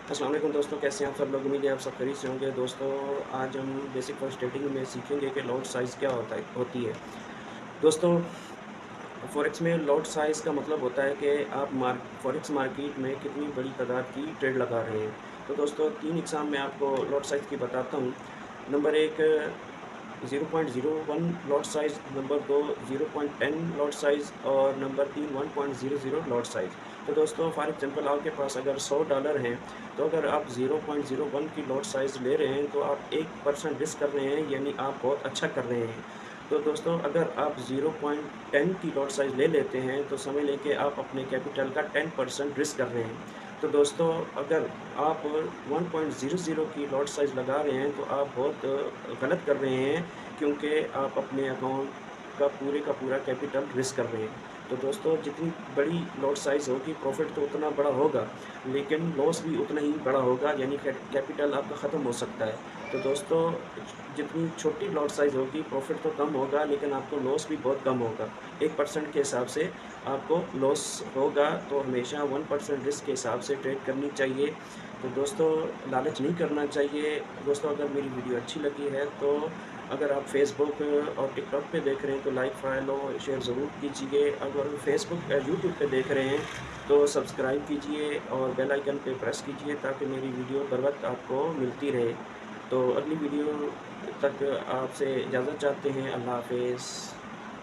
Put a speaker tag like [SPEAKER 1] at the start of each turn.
[SPEAKER 1] अस्सलाम वालेकुम दोस्तों, कैसे हैं आप सब लोग। उम्मीद है आप सब खैरियत से होंगे। दोस्तों, आज हम बेसिक फर्स्ट ट्रेडिंग में सीखेंगे कि लॉट साइज़ क्या होती है। दोस्तों, फॉरेक्स में लॉट साइज़ का मतलब होता है कि आप फॉरेक्स मार्केट में कितनी बड़ी तादाद की ट्रेड लगा रहे हैं। तो दोस्तों, 3 इकसाम मैं आपको लॉट साइज़ की बताता हूँ। Number 1 0.01 lot size, number 2 0.10 lot size और नंबर 3 1.00 लॉट साइज़। तो दोस्तों, फॉर एग्ज़ाम्पल आपके पास अगर $100 हैं, तो अगर आप 0.01 की लॉट साइज़ ले रहे हैं, तो आप 1% रिस्क कर रहे हैं, यानी आप बहुत अच्छा कर रहे हैं। तो दोस्तों, अगर आप 0.10 की लॉट साइज़ ले लेते हैं, तो समझ लें कि आप अपने कैपिटल का 10% रिस्क कर रहे हैं। तो दोस्तों, अगर आप 1.00 की लॉट साइज़ लगा रहे हैं, तो आप बहुत गलत कर रहे हैं, क्योंकि आप अपने अकाउंट का पूरा कैपिटल रिस्क कर रहे हैं। तो दोस्तों, जितनी बड़ी लॉट साइज़ होगी, प्रॉफ़िट तो उतना बड़ा होगा, लेकिन लॉस भी उतना ही बड़ा होगा, यानी कैपिटल आपका ख़त्म हो सकता है। तो दोस्तों, जितनी छोटी लॉट साइज़ होगी, प्रॉफ़िट तो कम होगा, लेकिन आपको लॉस भी बहुत कम होगा। 1% के हिसाब से आपको लॉस होगा, तो हमेशा 1% रिस्क के हिसाब से ट्रेड करनी चाहिए। तो दोस्तों, लालच नहीं करना चाहिए। दोस्तों, अगर मेरी वीडियो अच्छी लगी है, तो अगर आप फ़ेसबुक और टिकटॉक पे देख रहे हैं, तो लाइक, फ़ॉलो, शेयर ज़रूर कीजिए। अगर फ़ेसबुक या यूट्यूब पे देख रहे हैं, तो सब्सक्राइब कीजिए और बेल आइकन पे प्रेस कीजिए, ताकि मेरी वीडियो बर वक़्त आपको मिलती रहे। तो अगली वीडियो तक आपसे इजाज़त चाहते हैं। अल्लाह हाफ़िज़।